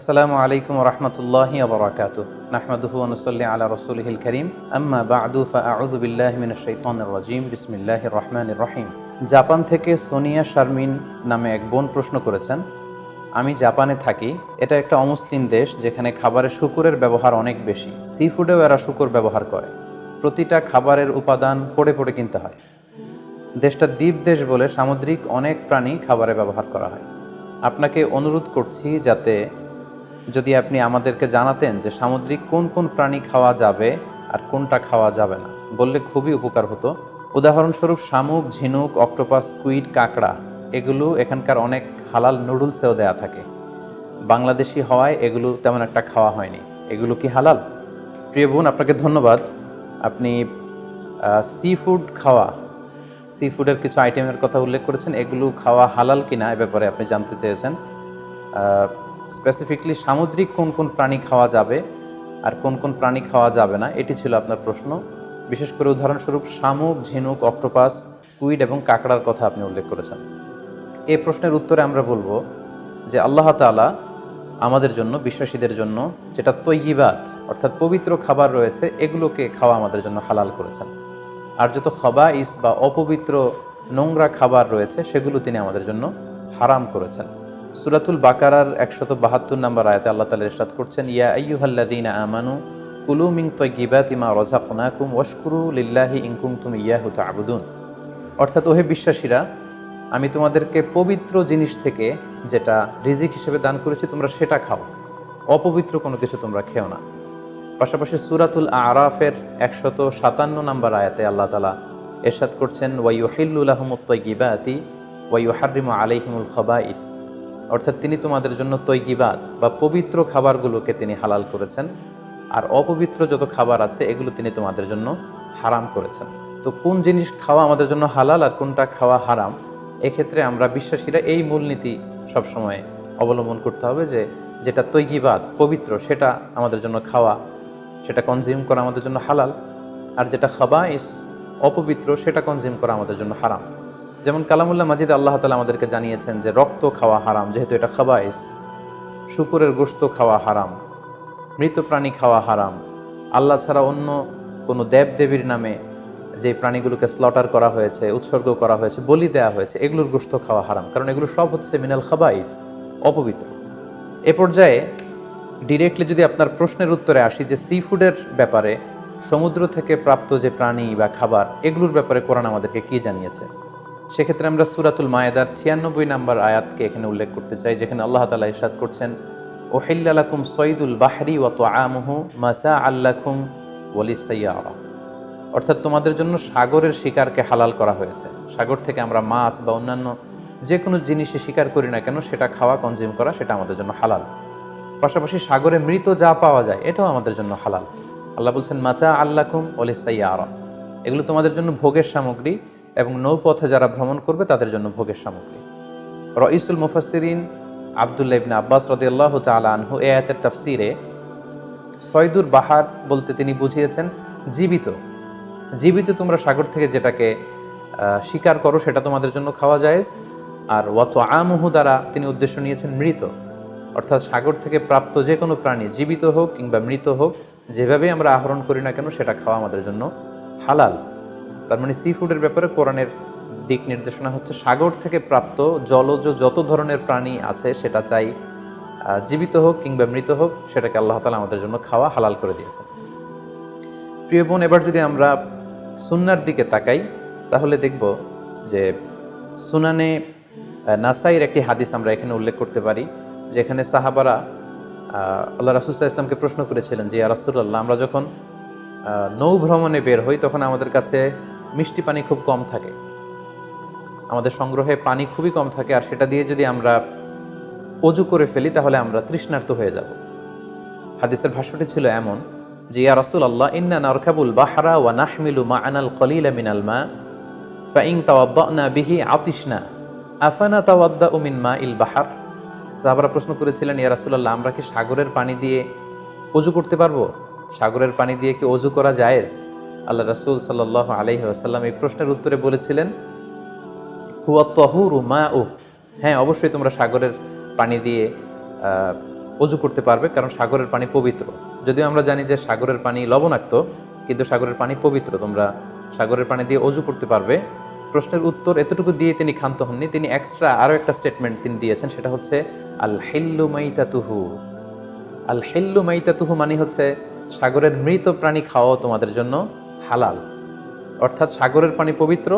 আসসালামু আলাইকুম ওয়া রাহমাতুল্লাহি ওয়া বারাকাতুহু নাহমাদুহু ওয়া নুসাল্লি আলা রাসূলিহিল কারীম আম্মা বা'দু ফাআউযু বিল্লাহি মিনাশ শাইতানির রাজীম বিসমিল্লাহির রহমানির রহিম। জাপান থেকে সোনিয়া শারমিন নামে এক বোন প্রশ্ন করেছেন, আমি জাপানে থাকি। এটা একটা অমুসলিম দেশ যেখানে খাবারে শূকরের ব্যবহার অনেক বেশি। সি ফুডেও এরা শূকর ব্যবহার করে। প্রতিটা খাবারের উপাদান পড়ে পড়ে কিনতে হয়। দেশটা দ্বীপ দেশ বলে সামুদ্রিক অনেক প্রাণী খাবারে ব্যবহার করা হয়। আপনাকে অনুরোধ করছি যাতে যদি আপনি আমাদেরকে জানাতেন যে সামুদ্রিক কোন কোন প্রাণী খাওয়া যাবে আর কোনটা খাওয়া যাবে না, বললে খুবই উপকার হতো। উদাহরণস্বরূপ শামুক, ঝিনুক, অক্টোপাস, স্কুইড, কাঁকড়া এগুলো এখানকার অনেক হালাল নুডলসেও দেয়া থাকে। বাংলাদেশি হওয়ায় এগুলো তেমন একটা খাওয়া হয়নি। এগুলো কি হালাল? প্রিয় বোন, আপনাকে ধন্যবাদ। আপনি সি ফুড খাওয়া, সি ফুডের কিছু আইটেমের কথা উল্লেখ করেছেন। এগুলো খাওয়া হালাল কিনা এ ব্যাপারে আপনি জানতে চেয়েছেন। স্পেসিফিকলি সামুদ্রিক কোন কোন প্রাণী খাওয়া যাবে আর কোন কোন প্রাণী খাওয়া যাবে না, এটি ছিল আপনার প্রশ্ন। বিশেষ করে উদাহরণস্বরূপ শামুক, ঝিনুক, অক্টোপাস, স্কুইড এবং কাঁকড়ার কথা আপনি উল্লেখ করেছেন। এই প্রশ্নের উত্তরে আমরা বলবো যে আল্লাহ তাআলা আমাদের জন্য, বিশ্বাসীদের জন্য যেটা তৈয়িবাত অর্থাৎ পবিত্র খাবার রয়েছে এগুলোকে খাওয়া আমাদের জন্য হালাল করেছেন। আর যত খাবাইস বা অপবিত্র নোংরা খাবার রয়েছে সেগুলো তিনি আমাদের জন্য হারাম করেছেন। সূরাতুল বাকারার 172 নম্বর আয়াতে আল্লাহ তাআলা ইরশাদ করছেন, ইয়া আইয়ুহাল্লাযীনা আমানু কুলু মিন তাইয়্যিবাতি মা রাযাকনাকুম ওয়াশকুরু লিল্লাহি ইন কুনতুম ইয়াহু তা'বুদুন। অর্থাৎ ওহে বিশ্বাসীরা, আমি তোমাদেরকে পবিত্র জিনিস থেকে যেটা রিজিক হিসেবে দান করেছি তোমরা সেটা খাও, অপবিত্র কোনো কিছু তোমরা খেও না। পাশাপাশি সূরাতুল আরাফের 157 নম্বর আয়াতে আল্লাহ তাআলা ইরশাদ করছেন, ওয়া ইউহিল্লু লাহুমুত তাইয়্যিবাতি ওয়া ইউহাররিমু আলাইহিমুল খাবাইস। অর্থাৎ তিনি তোমাদের জন্য তৈয়িবাত বা পবিত্র খাবারগুলোকে তিনি হালাল করেছেন, আর অপবিত্র যত খাবার আছে এগুলো তিনি তোমাদের জন্য হারাম করেছেন। তো কোন জিনিস খাওয়া আমাদের জন্য হালাল আর কোনটা খাওয়া হারাম, এক্ষেত্রে আমরা বিশ্বাসীরা এই মূলনীতি সবসময় অবলম্বন করতে হবে যে যেটা তৈয়িবাত পবিত্র সেটা আমাদের জন্য খাওয়া, সেটা কনজিউম করা আমাদের জন্য হালাল, আর যেটা খাবাইস অপবিত্র সেটা কনজিউম করা আমাদের জন্য হারাম। যেমন কালামুল্লাহ মাজিদ আল্লাহ তাআলা আমাদেরকে জানিয়েছেন যে রক্ত খাওয়া হারাম, যেহেতু এটা খাবাইস। শূকরের গোশত খাওয়া হারাম, মৃত প্রাণী খাওয়া হারাম। আল্লাহ ছাড়া অন্য কোনো দেবদেবীর নামে যে প্রাণীগুলোকে স্লটার করা হয়েছে, উৎসর্গ করা হয়েছে, বলি দেওয়া হয়েছে, এগুলোর গোশত খাওয়া হারাম, কারণ এগুলো সব হচ্ছে মিনাল খাবাইস, অপবিত্র। এ পর্যায়ে ডিরেক্টলি যদি আপনার প্রশ্নের উত্তরে আসি যে সি ফুডের ব্যাপারে, সমুদ্র থেকে প্রাপ্ত যে প্রাণী বা খাবার এগুলোর ব্যাপারে কোরআন আমাদেরকে কি জানিয়েছে, সেক্ষেত্রে আমরা সূরাতুল মায়েদার 96 নম্বর আয়াতকে এখানে উল্লেখ করতে চাই, যেখানে আল্লাহ তাআলা ইরশাদ করছেন, উহিল্লা লাকুম সাইদুল বাহরি ওয়া তুআমুহু মাতাআল লাকুম ওয়া লিস-সাইয়ারা। অর্থাৎ তোমাদের জন্য সাগরের শিকারকে হালাল করা হয়েছে। সাগর থেকে আমরা মাছ বা অন্যান্য যে কোনো জিনিসই শিকার করি না কেন সেটা খাওয়া, কনজিউম করা সেটা আমাদের জন্য হালাল। পাশাপাশি সাগরে মৃত যা পাওয়া যায় এটাও আমাদের জন্য হালাল। আল্লাহ বলছেন মাতাআল লাকুম ওয়া লিস-সাইয়ারা, এগুলো তোমাদের জন্য ভোগের সামগ্রী এবং নৌপথে যারা ভ্রমণ করবে তাদের জন্য ভোগের সামগ্রী। রাইসুল মুফাসসিরিন আব্দুল্লাহ ইবনে আব্বাস রাদিয়াল্লাহু তাআলা আনহু এই আয়াতের তাফসীরে সয়দুর বাহার বলতে তিনি বুঝিয়েছেন জীবিত। জীবিত তোমরা সাগর থেকে যেটাকে শিকার করো সেটা তোমাদের জন্য খাওয়া জায়েজ। আর ওয়া তুআমুহু দ্বারা তিনি উদ্দেশ্য নিয়েছেন মৃত, অর্থাৎ সাগর থেকে প্রাপ্ত যে কোনো প্রাণী জীবিত হোক কিংবা মৃত হোক, যেভাবে আমরা আহরণ করি না কেন সেটা খাওয়া আমাদের জন্য হালাল। তার মানে সি ফুডের ব্যাপারে কোরআনের দিক নির্দেশনা হচ্ছে সাগর থেকে প্রাপ্ত জলজ যত ধরনের প্রাণী আছে সেটা চাই জীবিত হোক কিংবা মৃত হোক, সেটাকে আল্লাহ তাআলা আমাদের জন্য খাওয়া হালাল করে দিয়েছেন। প্রিয় বোন, এবার যদি আমরা সুন্নার দিকে তাকাই তাহলে দেখব যে সুনানে নাসাইর একটি হাদিস আমরা এখানে উল্লেখ করতে পারি, যেখানে সাহাবারা আল্লাহ রাসূল সাল্লাল্লাহু আলাইহি ওয়াসাল্লামকে প্রশ্ন করেছিলেন যে ইয়া রাসূলুল্লাহ, আমরা যখন নৌ ভ্রমণে বের হই তখন আমাদের কাছে মিষ্টি পানি খুব কম থাকে, আমাদের সংগ্রহে পানি খুবই কম থাকে, আর সেটা দিয়ে যদি আমরা অজু করে ফেলি তাহলে আমরা তৃষ্ণার্ত হয়ে যাব। হাদিসের ভাষ্যটি ছিল এমন যে ইয়া রাসূলুল্লাহ, ইন্না নারকাবুল বাহরা ওয়া নাহমিলু মা'ানাল কলিলা মিনাল মা ফাইন তাওয়াদ্দানা বিহি আতিশনা আফানা তাওয়াদ্দাউ মিন মাইল বাহর। সাহাবারা প্রশ্ন করেছিলেন, ইয়া রাসূলুল্লাহ, আমরা কি সাগরের পানি দিয়ে অজু করতে পারবো? সাগরের পানি দিয়ে কি অজু করা জায়েজ? আল্লাহ রাসূল সাল্লাল্লাহু আলাইহি ওয়াসাল্লাম এই প্রশ্নের উত্তরে বলেছিলেন, হুয়া তাহুরু মাউ, হ্যাঁ অবশ্যই তোমরা সাগরের পানি দিয়ে অজু করতে পারবে, কারণ সাগরের পানি পবিত্র। যদিও আমরা জানি যে সাগরের পানি লবণাক্ত, কিন্তু সাগরের পানি পবিত্র, তোমরা সাগরের পানি দিয়ে অজু করতে পারবে। প্রশ্নের উত্তর এতটুকু দিয়ে তিনি ক্ষান্ত হননি, তিনি এক্সট্রা আরও একটা স্টেটমেন্ট তিনি দিয়েছেন, সেটা হচ্ছে আল হিল্লু মাইতাতুহু। আল হিল্লু মাইতাতুহু মানে হচ্ছে সাগরের মৃত প্রাণী খাওয়াও তোমাদের জন্য হালাল। অর্থাৎ সাগরের পানি পবিত্র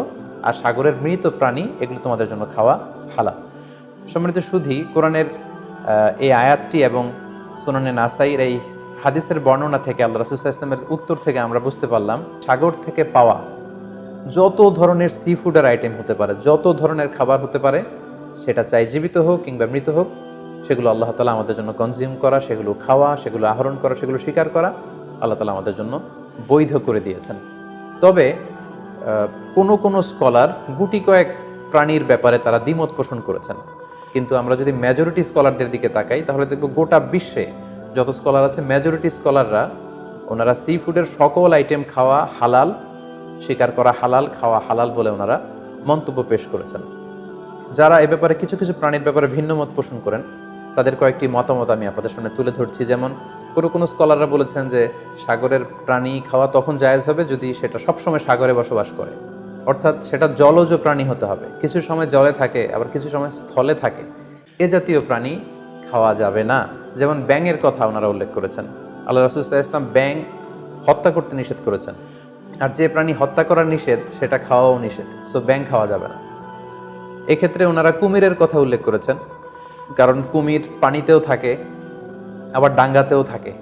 আর সাগরের মৃত প্রাণী এগুলো তোমাদের জন্য খাওয়া হালাল। সম্মানিত সুধী, কোরআনের এই আয়াতটি এবং সুনানে নাসাইর এই হাদিসের বর্ণনা থেকে আল্লাহ রাসূল সাল্লাল্লাহু আলাইহি ওয়াসাল্লামের উত্তর থেকে আমরা বুঝতে পারলাম সাগর থেকে পাওয়া যত ধরনের সি ফুডের আইটেম হতে পারে, যত ধরনের খাবার হতে পারে, সেটা চাই জীবিত হোক কিংবা মৃত হোক, সেগুলো আল্লাহ তাআলা আমাদের জন্য কনজিউম করা, সেগুলো খাওয়া, সেগুলো আহরণ করা, সেগুলো শিকার করা আল্লাহ তাআলা আমাদের জন্য বৈধ করে দিয়েছেন। তবে কোনো স্কলার গুটি কয়েক প্রাণীর ব্যাপারে তারা দ্বিমত পোষণ করেছেন, কিন্তু আমরা যদি মেজরিটি স্কলারদের দিকে তাকাই তাহলে দেখব গোটা বিশ্বে যত স্কলার আছে মেজরিটি স্কলাররা ওনারা সি ফুডের সকল আইটেম খাওয়া হালাল, শিকার করা হালাল, খাওয়া হালাল বলে ওনারা মন্তব্য পেশ করেছেন। যারা এ ব্যাপারে কিছু কিছু প্রাণীর ব্যাপারে ভিন্ন মত পোষণ করেন তাদের কয়েকটি মতামত আমি আপনাদের সামনে তুলে ধরছি। যেমন কোনো স্কলাররা বলেছেন যে সাগরের প্রাণী খাওয়া তখন জায়েজ হবে যদি সেটা সবসময় সাগরে বসবাস করে, অর্থাৎ সেটা জলজ প্রাণী হতে হবে, কিছু সময় জলে থাকে আবার কিছু সময় স্থলে থাকে, এ জাতীয় প্রাণী খাওয়া যাবে না। যেমন ব্যাঙের কথা ওনারা উল্লেখ করেছেন, আল্লাহ রাসূল সাল্লাল্লাহু আলাইহি ওয়াসাল্লাম ব্যাঙ হত্যা করতে নিষেধ করেছেন, আর যে প্রাণী হত্যা করার নিষেধ সেটা খাওয়াও নিষেধ, সো ব্যাঙ খাওয়া যাবে না। এক্ষেত্রে ওনারা কুমিরের কথা উল্লেখ করেছেন, কারণ কুমির পানিতেও থাকে আবার ডাঙ্গাতেও থাকে,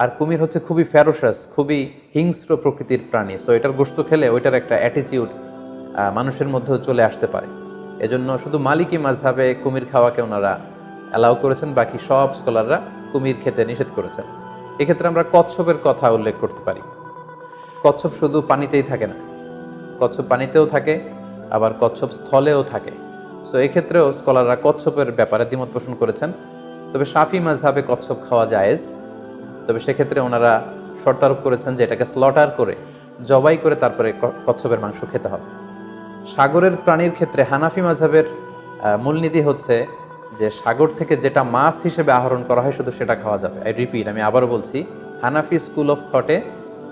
আর কুমির হচ্ছে খুবই ফেরোসাস, খুবই হিংস্র প্রকৃতির প্রাণী, সো এটার গোশত খেলে ওইটার একটা অ্যাটিটিউড মানুষের মধ্যেও চলে আসতে পারে। এজন্য শুধু মালিকি মাযহাবে কুমির খাওয়াকে ওনারা অ্যালাউ করেছেন, বাকি সব স্কলাররা কুমির খেতে নিষেধ করেছেন। এক্ষেত্রে আমরা কচ্ছপের কথা উল্লেখ করতে পারি। কচ্ছপ শুধু পানিতেই থাকে না, কচ্ছপ পানিতেও থাকে আবার কচ্ছপ স্থলেও থাকে, সো এক্ষেত্রেও স্কলাররা কচ্ছপের ব্যাপারে দ্বিমত পোষণ করেছেন। তবে শাফি মাযহাবে কচ্ছপ খাওয়া জায়েজ, তবে সেক্ষেত্রে ওনারা শর্তারোপ করেছেন যে এটাকে স্লটার করে জবাই করে তারপরে কচ্ছপের মাংস খেতে হবে। সাগরের প্রাণীর ক্ষেত্রে হানাফি মাযহাবের মূলনীতি হচ্ছে যে সাগর থেকে যেটা মাছ হিসেবে আহরণ করা হয় শুধু সেটা খাওয়া যাবে। আই রিপিট, আমি আবারও বলছি, হানাফি স্কুল অফ থটে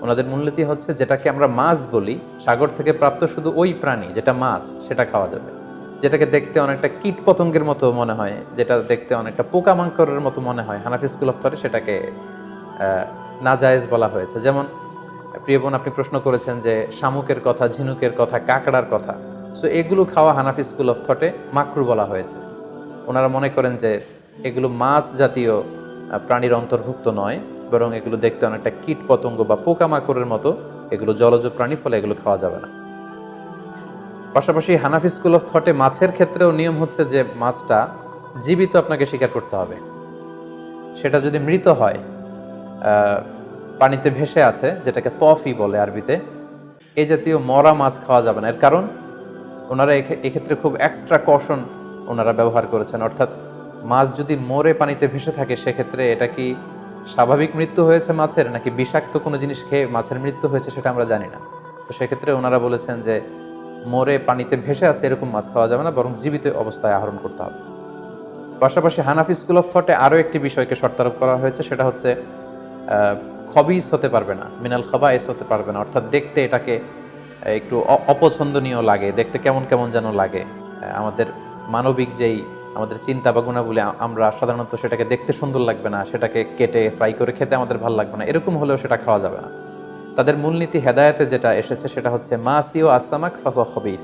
ওনাদের মূলনীতি হচ্ছে যেটাকে আমরা মাছ বলি, সাগর থেকে প্রাপ্ত শুধু ওই প্রাণী যেটা মাছ সেটা খাওয়া যাবে। যেটাকে দেখতে অনেকটা কীট পতঙ্গের মতো মনে হয়, যেটা দেখতে অনেকটা পোকামাকড়ের মতো মনে হয়, হানাফি স্কুল অফ থটে সেটাকে নাজায়েজ বলা হয়েছে। যেমন প্রিয় বোন, আপনি প্রশ্ন করেছেন যে শামুকের কথা, ঝিনুকের কথা, কাঁকড়ার কথা, সো এগুলো খাওয়া হানাফি স্কুল অফ থটে মাকরু বলা হয়েছে। ওনারা মনে করেন যে এগুলো মাছ জাতীয় প্রাণীর অন্তর্ভুক্ত নয়, বরং এগুলো দেখতে অনেকটা কীট পতঙ্গ বা পোকামাকড়ের মতো, এগুলো জলজ প্রাণী, ফলে এগুলো খাওয়া যাবে না। পাশাপাশি হানাফি স্কুল অফ থটে মাছের ক্ষেত্রেও নিয়ম হচ্ছে যে মাছটা জীবিত আপনাকে শিকার করতে হবে। সেটা যদি মৃত হয়, পানিতে ভেসে আছে, যেটাকে তফি বলে আরবিতে, এই জাতীয় মরা মাছ খাওয়া যাবে না। এর কারণ ওনারা এক্ষেত্রে খুব এক্সট্রা কশন ওনারা ব্যবহার করেছেন, অর্থাৎ মাছ যদি মরে পানিতে ভেসে থাকে সেক্ষেত্রে এটা কি স্বাভাবিক মৃত্যু হয়েছে মাছের, নাকি বিষাক্ত কোনো জিনিস খেয়ে মাছের মৃত্যু হয়েছে সেটা আমরা জানি না। তো সেক্ষেত্রে ওনারা বলেছেন যে মরে পানিতে ভেসে আছে এরকম মাছ খাওয়া যাবে না, বরং জীবিত অবস্থায় আহরণ করতে হবে। পাশাপাশি হানাফি স্কুল অফ থটে আরও একটি বিষয়কে শর্তারোপ করা হয়েছে, সেটা হচ্ছে খবিস হতে পারবে না, মিনাল খাবাইস হতে পারবে না, অর্থাৎ দেখতে এটাকে একটু অপছন্দনীয় লাগে, দেখতে কেমন কেমন যেন লাগে। আমাদের মানবিক যেই আমাদের চিন্তা বা গুণাবলী, আমরা সাধারণত সেটাকে দেখতে সুন্দর লাগবে না, সেটাকে কেটে ফ্রাই করে খেতে আমাদের ভালো লাগবে না, এরকম হলেও সেটা খাওয়া যাবে না। তাদের মূলনীতি হেদায়েতে যেটা এসেছে সেটা হচ্ছে মাসি ও আসামাক ফাহুয়া খবিস।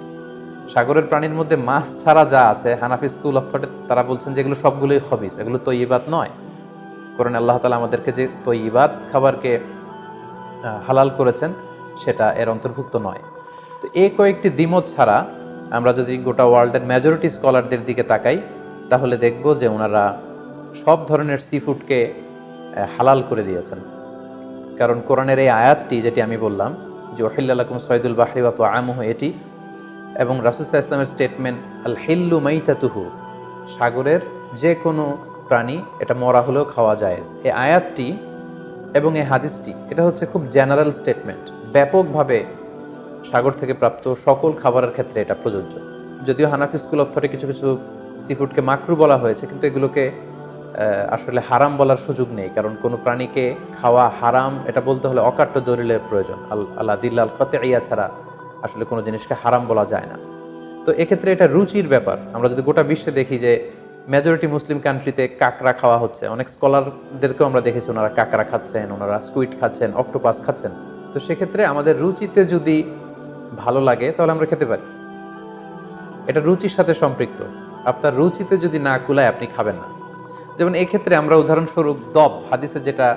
সাগরের প্রাণীর মধ্যে মাছ ছাড়া যা আছে, হানাফি স্কুল অফ থটে তারা বলছেন যে এগুলো সবগুলোই খবিস, এগুলো তৈয়বাত নয়। কোরআনে আল্লাহ তাআলা আমাদেরকে যে তৈয়বাত খাবারকে হালাল করেছেন সেটা এর অন্তর্ভুক্ত নয়। তো এই কয়েকটি দ্বিমত ছাড়া আমরা যদি গোটা ওয়ার্ল্ডের মেজরিটি স্কলারদের দিকে তাকাই তাহলে দেখব যে ওনারা সব ধরনের সি ফুডকে হালাল করে দিয়েছেন। কারণ কোরআনের এই আয়াতটি যেটি আমি বললাম যে ওহিল্লা লাকুম সয়দুল বাহরি ওয়া তুআমুহু, এটি এবং রাসূল সাল্লাল্লাহু আলাইহি ওয়াসাল্লামের স্টেটমেন্ট আল হিল্লু মাইতাতুহু, সাগরের যে কোনো প্রাণী এটা মরা হলেও খাওয়া জায়েজ, এই আয়াতটি এবং এই হাদিসটি এটা হচ্ছে খুব জেনারেল স্টেটমেন্ট, ব্যাপকভাবে সাগর থেকে প্রাপ্ত সকল খাবারের ক্ষেত্রে এটা প্রযোজ্য। যদিও হানাফি স্কুল অফ থটে কিছু কিছু সি ফুডকে মাকরু বলা হয়েছে, কিন্তু এগুলোকে আসলে হারাম বলার সুযোগ নেই, কারণ কোনো প্রাণীকে খাওয়া হারাম এটা বলতে হলে অকাট্য দলিলের প্রয়োজন। আল্লাহ দিল্লাল কতইয়া ছাড়া আসলে কোনো জিনিসকে হারাম বলা যায় না। তো এক্ষেত্রে এটা রুচির ব্যাপার। আমরা যদি গোটা বিশ্বে দেখি যে মেজরিটি মুসলিম কান্ট্রিতে কাঁকড়া খাওয়া হচ্ছে, অনেক স্কলারদেরকেও আমরা দেখেছি ওনারা কাঁকড়া খাচ্ছেন, ওনারা স্কুইড খাচ্ছেন, অক্টোপাস খাচ্ছেন। তো সেক্ষেত্রে আমাদের রুচিতে যদি ভালো লাগে তাহলে আমরা খেতে পারি, এটা রুচির সাথে সম্পৃক্ত। আপনার রুচিতে যদি না কুলায় আপনি খাবেন না। যেমন এই ক্ষেত্রে আমরা উদাহরণস্বরূপ হাদিসে যেটা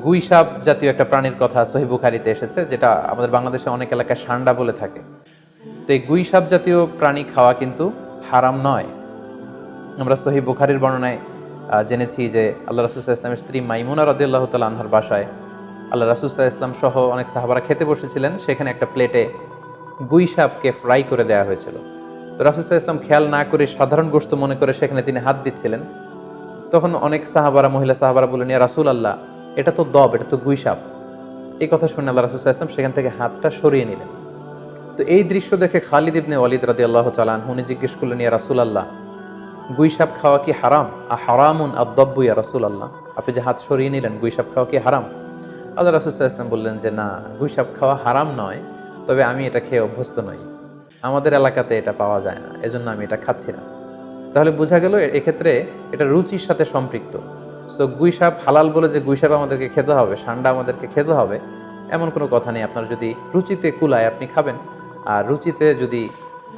গুইসাপ জাতীয় একটা প্রাণীর কথা সহিহ বুখারীতে এসেছে, যেটা আমাদের বাংলাদেশে অনেক এলাকায় সান্ডা বলে থাকে। তো এই গুইসাপ জাতীয় প্রাণী খাওয়া কিন্তু হারাম নয়। আমরা সহিহ বুখারীর বর্ণনায় জেনেছি যে আল্লাহ রাসূল সাল্লাল্লাহু আলাইহি ওয়াসাল্লামের স্ত্রী মাইমুনা রাদিয়াল্লাহু তাআলা আনহার বাসায় আল্লাহ রাসূল সাল্লাল্লাহু আলাইহি ওয়াসাল্লাম সহ অনেক সাহাবারা খেতে বসেছিলেন। সেখানে একটা প্লেটে গুইসাপকে ফ্রাই করে দেওয়া হয়েছিল। তো রাসূল সাল্লাল্লাহু আলাইহি ওয়াসাল্লাম খেয়াল না করে সাধারণ গোশত মনে করে সেখানে তিনি হাত দিচ্ছিলেন। তখন অনেক মহিলা সাহাবারা বললেন, ইয়া রাসূলুল্লাহ, এটা তো এটা তো গুইসাপ। এই কথা শুনে আল্লাহ রাসূল সাল্লাল্লাহু আলাইহি ওয়াসাল্লাম সেখান থেকে হাতটা সরিয়ে নিলেন। তো এই দৃশ্য দেখে খালিদ ইবনে ওয়ালিদ রাদিয়াল্লাহু তাআলা আনহু জিজ্ঞেস করলেন, ইয়া রাসূলুল্লাহ, গুইসাপ খাওয়া কি হারাম? হারামুন আদ-দাব্বু ইয়া রাসূলুল্লাহ, আপনি যে হাত সরিয়ে নিলেন, গুইসাপ খাওয়া কি হারাম? আল্লাহ রাসূল সাল্লাল্লাহু আলাইহি ওয়াসাল্লাম বললেন যে না, গুইসাপ খাওয়া হারাম নয়, তবে আমি এটা খেয়ে অভ্যস্ত নই, আমাদের এলাকাতে এটা পাওয়া যায় না, এজন্য আমি এটা খাচ্ছি না। তাহলে বোঝা গেল এক্ষেত্রে এটা রুচির সাথে সম্পৃক্ত। সো গুইসাপ হালাল বলে যে গুইসাপ আমাদেরকে খেতে হবে, সান্ডা আমাদেরকে খেতে হবে, এমন কোনো কথা নেই। আপনার যদি রুচিতে কুলায় আপনি খাবেন, আর রুচিতে যদি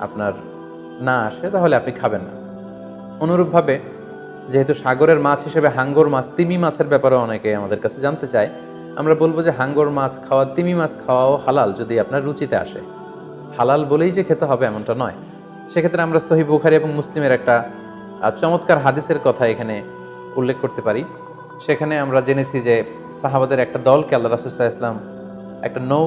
আপনার না আসে তাহলে আপনি খাবেন না। অনুরূপভাবে যেহেতু সাগরের মাছ হিসেবে হাঙ্গর মাছ, তিমি মাছের ব্যাপারে অনেকে আমাদের কাছে জানতে চায়, আমরা বলবো যে হাঙ্গর মাছ খাওয়া, তিমি মাছ খাওয়াও হালাল যদি আপনার রুচিতে আসে। হালাল বলেই যে খেতে হবে এমনটা নয়। সেক্ষেত্রে আমরা সহিহ বুখারী এবং মুসলিমের একটা চমৎকার হাদিসের কথা এখানে উল্লেখ করতে পারি। সেখানে আমরা জেনেছি যে সাহাবাদের একটা দলকে আল্লাহ রাসূল সাল্লাল্লাহু আলাইহি ওয়াসাল্লাম একটা নৌ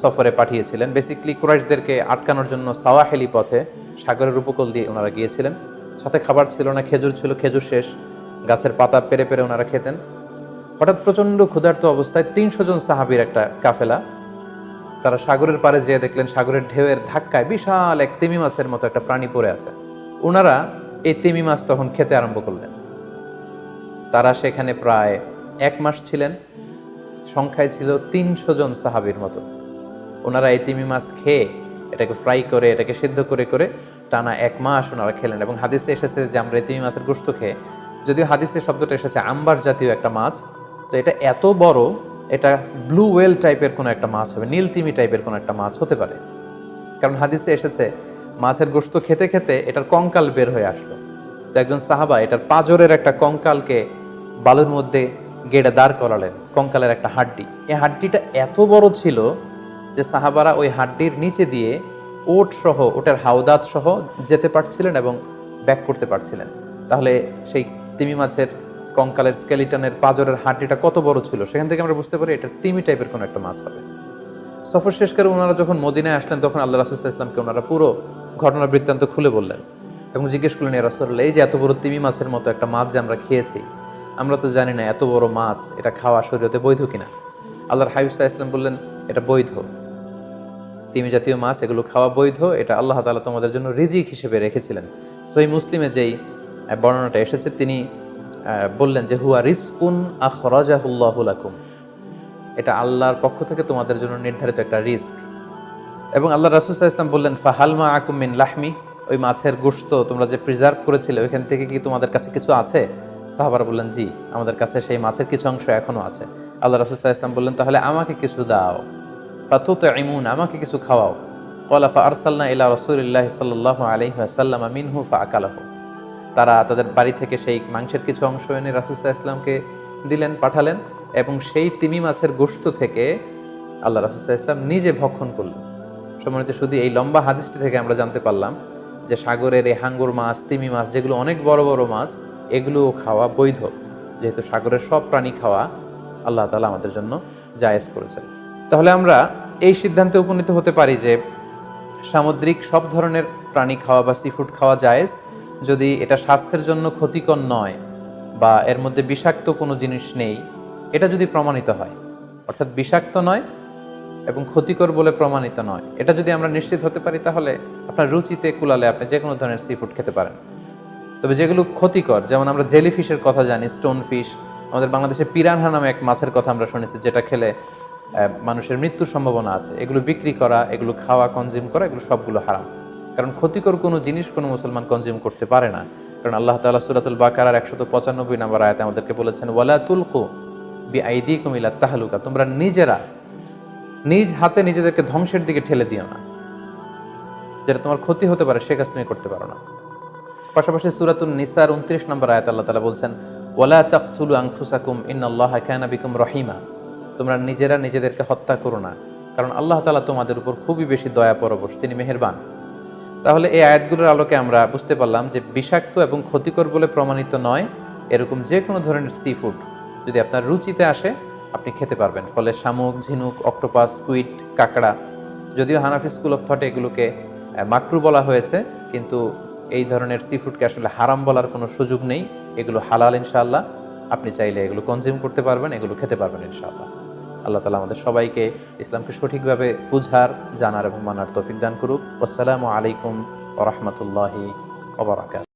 সফরে পাঠিয়েছিলেন। বেসিক্যালি কুরাইশদেরকে আটকানোর জন্য সাওয়াহিলি পথে সাগরের উপকূল দিয়ে ওনারা গিয়েছিলেন। সাথে খাবার ছিল না, খেজুর ছিল, খেজুর শেষ, গাছের পাতা পেরে পেরে ওনারা খেতেন। হঠাৎ প্রচণ্ড ক্ষুধার্ত অবস্থায় ৩০০ জন সাহাবীর একটা কাফেলা, তারা সাগরের পাড়ে যেয়ে দেখলেন সাগরের ঢেউয়ের ধাক্কায় বিশাল এক তিমি মাছের মতো একটা প্রাণী পড়ে আছে। ওনারা এই তিমি মাছ তখন খেতে আরম্ভ করলেন। তারা সেখানে প্রায় ১ মাস ছিলেন, সংখ্যায় ছিল ৩০০ জন সাহাবীর মতো। ওনারা এই তিমি মাছ খেয়ে এটাকে ফ্রাই করে, এটাকে সিদ্ধ করে করে টানা ১ মাস ওনারা খেলেন। এবং হাদিসে এসেছে যে আমরা এই তিমি মাছের গোশত খেয়ে, যদিও হাদিসে শব্দটা এসেছে আম্বার জাতীয় একটা মাছ, তো এটা এত বড়, এটা ব্লু ওয়েল টাইপের কোনো একটা মাছ হবে, নীল তিমি টাইপের কোনো একটা মাছ হতে পারে। কারণ হাদিসে এসেছে মাছের গোশত খেতে খেতে এটার কঙ্কাল বের হয়ে আসলো। তো একজন সাহাবা এটার পাঁজরের একটা কঙ্কালকে বালুর মধ্যে গেড়ে দাঁড় করালেন, কঙ্কালের একটা হাড্ডি। এই হাড্ডিটা এত বড় ছিল যে সাহাবারা ওই হাড্ডির নিচে দিয়ে ওটার হাওদাত সহ যেতে পারছিলেন এবং ব্যাক করতে পারছিলেন। তাহলে সেই তিমি মাছের কঙ্কালের স্কেলিটনের পাঁজরের হাড্ডিটা কত বড় ছিল, সেখান থেকে আমরা বুঝতে পারি এটা তিমি টাইপের কোনো একটা মাছ হবে। সফর শেষ করে ওনারা যখন মদিনায় আসলেন তখন আল্লাহ রাসূল সাল্লাল্লাহু আলাইহি ওয়াসাল্লামকে ওনারা পুরো ঘটনার বৃত্তান্ত খুলে বললেন এবং জিজ্ঞেস করলেন, ইয়া রাসূলুল্লাহ, এই যে এত বড় তিমি মাছের মতো একটা মাছ যে আমরা খেয়েছি, আমরা তো জানি না এত বড় মাছ এটা খাওয়া শরীয়তে বৈধ কিনা। আল্লাহর হাবিব সাল্লাল্লাহু আলাইহি ওয়াসাল্লাম বললেন, এটা বৈধ, তিমি জাতীয় মাছ এগুলো খাওয়া বৈধ, এটা আল্লাহ তাআলা তোমাদের জন্য রিজিক হিসেবে রেখেছিলেন। সহিহ মুসলিমে যেই বর্ণনাটা এসেছে, তিনি বললেন যে হুয়া রিজকুন আখরাজাহুল্লাহু লাকুম, এটা আল্লাহর পক্ষ থেকে তোমাদের জন্য নির্ধারিত একটা রিস্ক। এবং আল্লাহ রাসূল সাল্লাল্লাহু আলাইহি ওয়াসাল্লাম বললেন, ফাহাল মাআকুম মিন লাহমি, ওই মাছের গোশত তোমরা যে প্রিজার্ভ করেছিলে ওইখান থেকে কি তোমাদের কাছে কিছু আছে? সাহাবারা বললেন, জি, আমাদের কাছে সেই মাছের কিছু অংশ এখনো আছে। আল্লাহ রাসূল সাল্লাল্লাহু আলাইহি ওয়াসাল্লাম বললেন, তাহলে আমাকে কিছু দাও, ফাতুতঈমুন, আমাকে কিছু খাওয়াও। ক্বালা ফাআরসালনা ইলা রাসূলিল্লাহি সাল্লাল্লাহু আলাইহি ওয়াসাল্লাম মিনহু ফাআকালাহু, তারা তাদের বাড়ি থেকে সেই মাংসের কিছু অংশ এনে রাসূল সাল্লাল্লাহু আলাইহি ওয়াসাল্লামকে দিলেন, পাঠালেন, এবং সেই তিমি মাছের গোশত থেকে আল্লাহ রাসূল সাল্লাল্লাহু আলাইহি ওয়াসাল্লাম নিজে ভক্ষণ করলেন। সম্মানিত শুধু এই লম্বা হাদিসটি থেকে আমরা জানতে পারলাম যে সাগরের এই হাঙ্গর মাছ, তিমি মাছ, যেগুলো অনেক বড় বড় মাছ, এগুলোও খাওয়া বৈধ, যেহেতু সাগরের সব প্রাণী খাওয়া আল্লাহ তাআলা আমাদের জন্য জায়েজ করেছেন। তাহলে আমরা এই সিদ্ধান্তে উপনীত হতে পারি যে সামুদ্রিক সব ধরনের প্রাণী খাওয়া বা সি ফুড খাওয়া জায়েজ, যদি এটা স্বাস্থ্যের জন্য ক্ষতিকর নয় বা এর মধ্যে বিষাক্ত কোনো জিনিস নেই, এটা যদি প্রমাণিত হয়, অর্থাৎ বিষাক্ত নয় এবং ক্ষতিকর বলে প্রমাণিত নয়, এটা যদি আমরা নিশ্চিত হতে পারি, তাহলে আপনার রুচিতে কুলালে আপনি যে কোনো ধরনের সি ফুড খেতে পারেন। তবে যেগুলো ক্ষতিকর, যেমন আমরা জেলিফিশের কথা জানি, স্টোন ফিশ, আমাদের বাংলাদেশে পিরানহা নামে এক মাছের কথা আমরা শুনেছি, যেটা খেলে মানুষের মৃত্যুর সম্ভাবনা আছে, এগুলো বিক্রি করা, এগুলো খাওয়া, কনজিউম করা, এগুলো সবগুলো হারাম। কারণ ক্ষতিকর কোনো জিনিস কোনো মুসলমান কনজিউম করতে পারে না। কারণ আল্লাহ তাআলা সূরাতুল বাকারার 195 নম্বর আয়াতে আমাদেরকে বলেছেন, ওয়ালা তুলকু বিআইদিকুম ইলা তাহলুকা, তোমরা নিজেরা নিজ হাতে নিজেদেরকে ধ্বংসের দিকে ঠেলে দিও না, যেটা তোমার ক্ষতি হতে পারে সে কাজ তুমি করতে পারো না। পাশাপাশি সূরাতুন নিসার 29 নম্বর আয়াতে আল্লাহ তাআলা বলছেন, ওয়ালা তাকতুলু আনফুসাকুম ইন্নাল্লাহা কানা বিকুম রহিমা, তোমরা নিজেরা নিজেদেরকে হত্যা করো না, কারণ আল্লাহ তাআলা তোমাদের উপর খুবই বেশি দয়া পরবশ, তিনি মেহেরবান। তাহলে এই আয়াতগুলোর আলোকে আমরা বুঝতে পারলাম যে বিষাক্ত এবং ক্ষতিকর বলে প্রমাণিত নয় এরকম যে কোনো ধরনের সি ফুড যদি আপনার রুচিতে আসে আপনি খেতে পারবেন। ফলে শামুক, ঝিনুক, অক্টোপাস, স্কুইড, কাঁকড়া, যদিও হানাফি স্কুল অফ থটে এগুলোকে মাকরু বলা হয়েছে, কিন্তু এই ধরনের সি ফুডকে আসলে হারাম বলার কোনো সুযোগ নেই। এগুলো হালাল ইনশাআল্লাহ, আপনি চাইলে এগুলো কনজিউম করতে পারবেন, এগুলো খেতে পারবেন ইনশাআল্লাহ। আল্লাহ তাআলা আমাদের সবাইকে ইসলামকে সঠিকভাবে বুঝার, জানার এবং মানার তৌফিক দান করুক। আসসালামু আলাইকুম ওয়া রাহমাতুল্লাহি ওয়া বারাকাতুহু।